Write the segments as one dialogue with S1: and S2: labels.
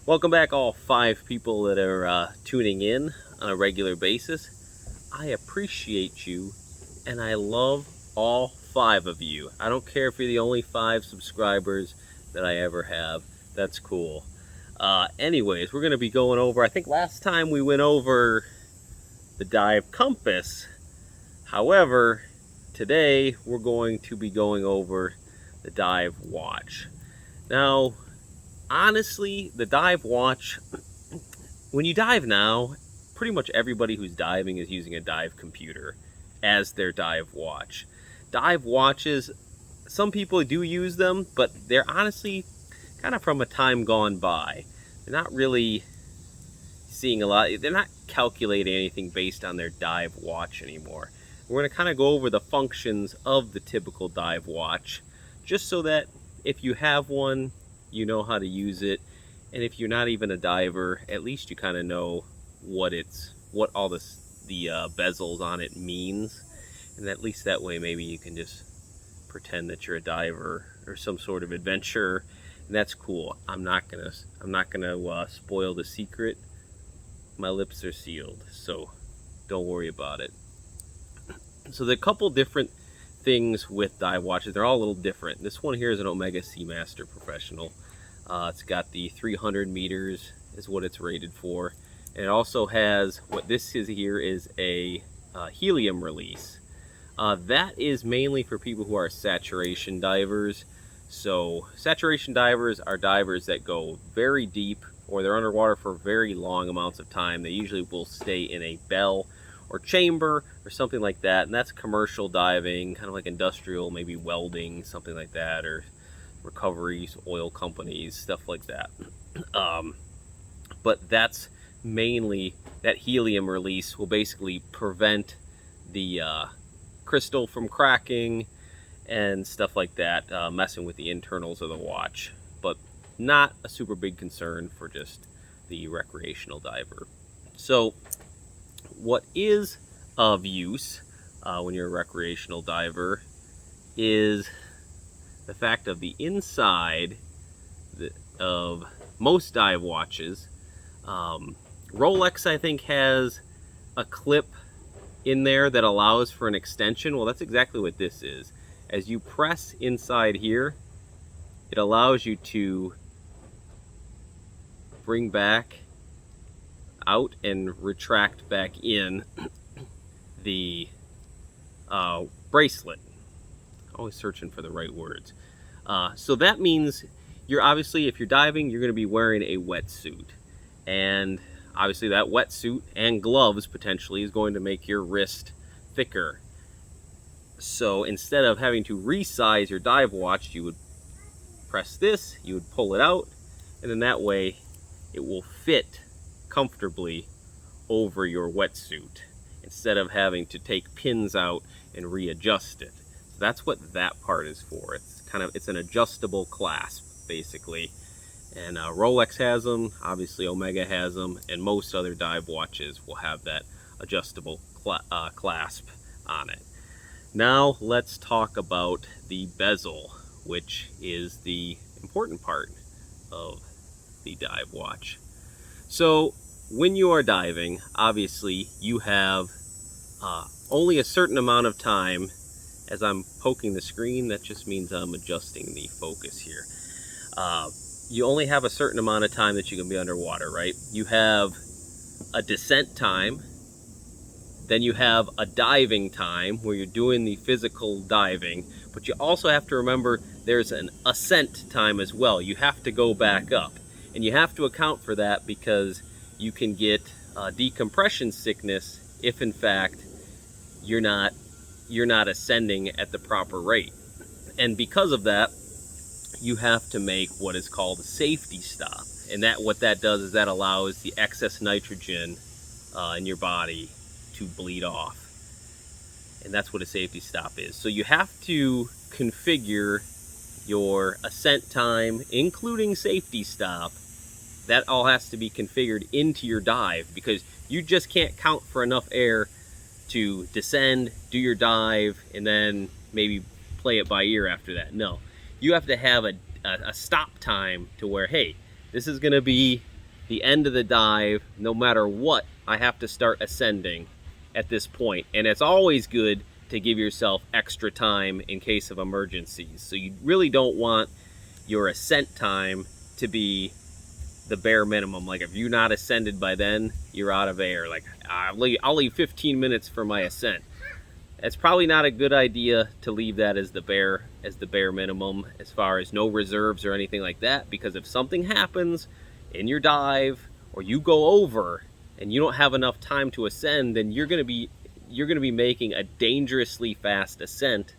S1: Welcome back, all 5 people that are tuning in on a regular basis. I appreciate you, and I love all 5 of you. I don't care if you're the only 5 subscribers that I ever have. That's cool. Anyways, we're going to be going over, I think last time we went over the dive compass. However, today we're going to be going over the dive watch. Now, honestly, the dive watch, when you dive now, pretty much everybody who's diving is using a dive computer as their dive watch. Dive watches, some people do use them, but they're honestly kind of from a time gone by. They're not really seeing a lot, they're not calculating anything based on their dive watch anymore. We're going to kind of go over the functions of the typical dive watch, just so that if you have one, you know how to use it, and if you're not even a diver, at least you kind of know what all the bezels on it means, and at least that way maybe you can just pretend that you're a diver or some sort of adventurer, and that's cool. I'm not gonna spoil the secret. My lips are sealed, so don't worry about it. So there are a couple different things with dive watches. They're all a little different. This one here is an Omega Seamaster Professional. It's got the 300 meters is what it's rated for. And it also has, what this is here is a helium release. That is mainly for people who are saturation divers. So saturation divers are divers that go very deep, or they're underwater for very long amounts of time. They usually will stay in a bell or chamber or something like that, and that's commercial diving, kind of like industrial, maybe welding, something like that, or recoveries, oil companies, stuff like that. But that's mainly, that helium release will basically prevent the crystal from cracking and stuff like that, messing with the internals of the watch, but not a super big concern for just the recreational diver. So what is of use when you're a recreational diver is the fact of the inside of most dive watches. Rolex, I think, has a clip in there that allows for an extension. Well, that's exactly what this is. As you press inside here, it allows you to bring back out and retract back in the bracelet. Always searching for the right words. So that means you're obviously, if you're diving, you're going to be wearing a wetsuit. And obviously that wetsuit and gloves potentially is going to make your wrist thicker. So instead of having to resize your dive watch, you would press this, you would pull it out, and then that way it will fit comfortably over your wetsuit instead of having to take pins out and readjust it. So that's what that part is for. It's an adjustable clasp basically, and Rolex has them, obviously Omega has them, and most other dive watches will have that adjustable clasp on it. Now let's talk about the bezel, which is the important part of the dive watch. So when you are diving, obviously you have only a certain amount of time. As I'm poking the screen, that just means I'm adjusting the focus here. You only have a certain amount of time that you can be underwater, right? You have a descent time, then you have a diving time where you're doing the physical diving, but you also have to remember there's an ascent time as well. You have to go back up, and you have to account for that because you can get decompression sickness if in fact you're not ascending at the proper rate. And because of that, you have to make what is called a safety stop. And what that does is that allows the excess nitrogen in your body to bleed off. And that's what a safety stop is. So you have to configure your ascent time, including safety stop. That all has to be configured into your dive, because you just can't count for enough air to descend, do your dive, and then maybe play it by ear after that. No, you have to have a stop time to where, hey, this is going to be the end of the dive, no matter what, I have to start ascending at this point. And it's always good to give yourself extra time in case of emergencies. So you really don't want your ascent time to be the bare minimum. Like if you're not ascended by then, you're out of air. Like I'll leave 15 minutes for my ascent. It's probably not a good idea to leave that as the bare minimum, as far as no reserves or anything like that, because if something happens in your dive or you go over and you don't have enough time to ascend, then you're going to be making a dangerously fast ascent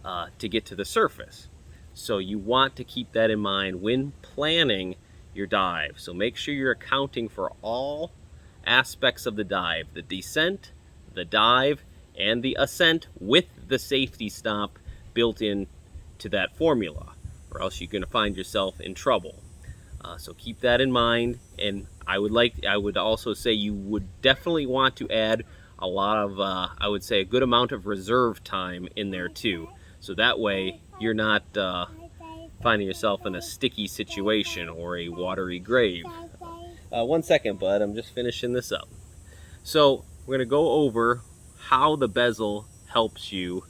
S1: to get to the surface. So you want to keep that in mind when planning your dive. So make sure you're accounting for all aspects of the dive: the descent, the dive, and the ascent, with the safety stop built in to that formula, or else you're going to find yourself in trouble. So keep that in mind. And I would also say you would definitely want to add a lot of, I would say, a good amount of reserve time in there too. So that way you're not finding yourself in a sticky situation or a watery grave. 1 second, bud, I'm just finishing this up. So we're going to go over how the bezel helps you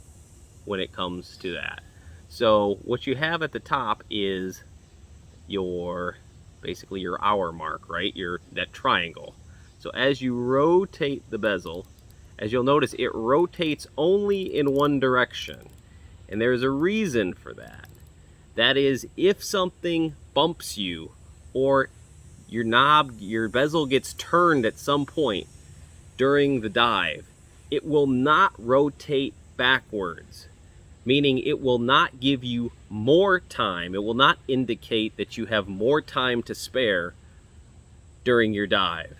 S1: when it comes to that. So what you have at the top is basically your hour mark, right? That triangle. So as you rotate the bezel, as you'll notice, it rotates only in one direction. And there's a reason for that. That is, if something bumps you or your bezel gets turned at some point during the dive, it will not rotate backwards, meaning it will not give you more time. It will not indicate that you have more time to spare during your dive.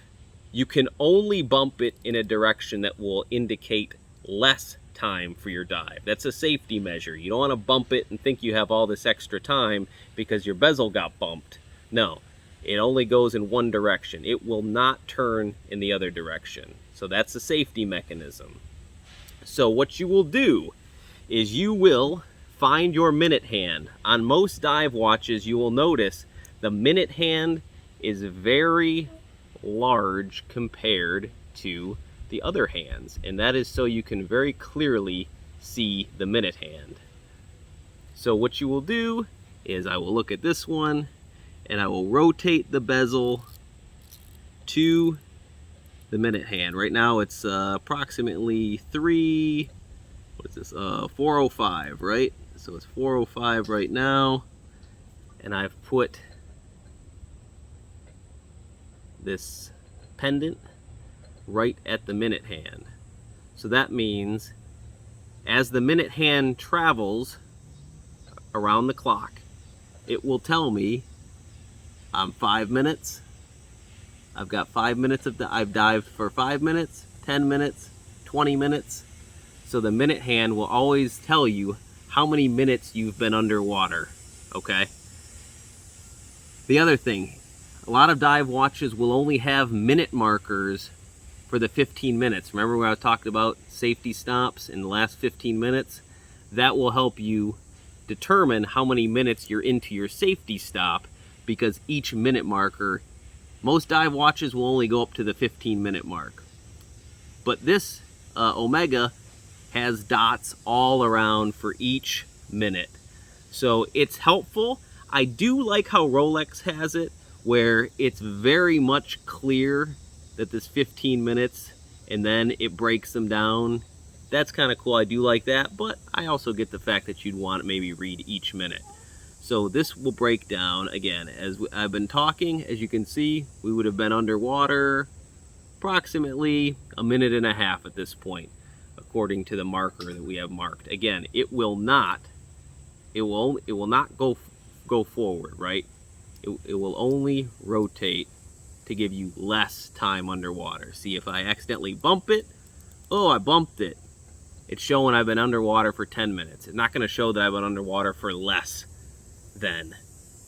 S1: You can only bump it in a direction that will indicate less time for your dive. That's a safety measure. You don't want to bump it and think you have all this extra time because your bezel got bumped. No, it only goes in one direction. It will not turn in the other direction. So that's a safety mechanism. So what you will do is you will find your minute hand. On most dive watches, you will notice the minute hand is very large compared to the other hands, and that is so you can very clearly see the minute hand. So what you will do is I will look at this one and I will rotate the bezel to the minute hand. Right now it's approximately 4:05, right? So it's 4:05 right now, and I've put this pendant right at the minute hand. So that means as the minute hand travels around the clock, it will tell me I'm 5 minutes. I've got 5 minutes I've dived for 5 minutes, 10 minutes, 20 minutes. So the minute hand will always tell you how many minutes you've been underwater, okay? The other thing, a lot of dive watches will only have minute markers for the 15 minutes. Remember when I talked about safety stops in the last 15 minutes? That will help you determine how many minutes you're into your safety stop, because each minute marker, most dive watches will only go up to the 15-minute mark. But this Omega has dots all around for each minute. So it's helpful. I do like how Rolex has it, where it's very much clear that this 15 minutes and then it breaks them down. That's kind of cool. I do like that, but I also get the fact that you'd want to maybe read each minute. So this will break down again. As I've been talking, as you can see, we would have been underwater approximately a minute and a half at this point, according to the marker that we have marked. Again, it will not go forward, right? It will only rotate to give you less time underwater. See, if I accidentally bump it, oh, I bumped it. It's showing I've been underwater for 10 minutes. It's not going to show that I've been underwater for less than.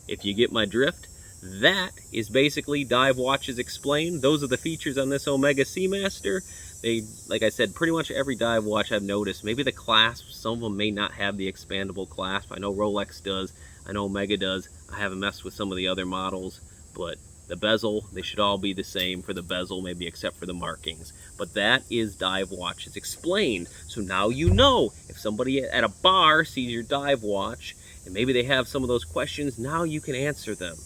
S1: If you get my drift, that is basically Dive Watches Explained. Those are the features on this Omega Seamaster. They, like I said, pretty much every dive watch I've noticed, maybe the clasp, some of them may not have the expandable clasp. I know Rolex does, I know Omega does. I haven't messed with some of the other models, but The bezel, they should all be the same for the bezel, maybe except for the markings. But that is dive watch. It's explained. So now you know. If somebody at a bar sees your dive watch, and maybe they have some of those questions, now you can answer them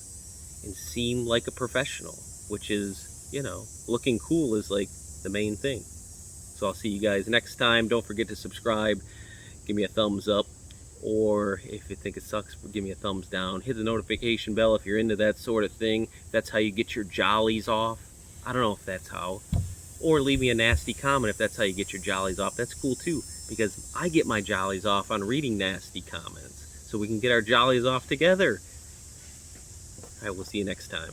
S1: and seem like a professional, which is, you know, looking cool is like the main thing. So I'll see you guys next time. Don't forget to subscribe. Give me a thumbs up. Or if you think it sucks, give me a thumbs down. Hit the notification bell if you're into that sort of thing. That's how you get your jollies off. I don't know if that's how. Or leave me a nasty comment if that's how you get your jollies off. That's cool too, because I get my jollies off on reading nasty comments. So we can get our jollies off together. All right, we'll see you next time.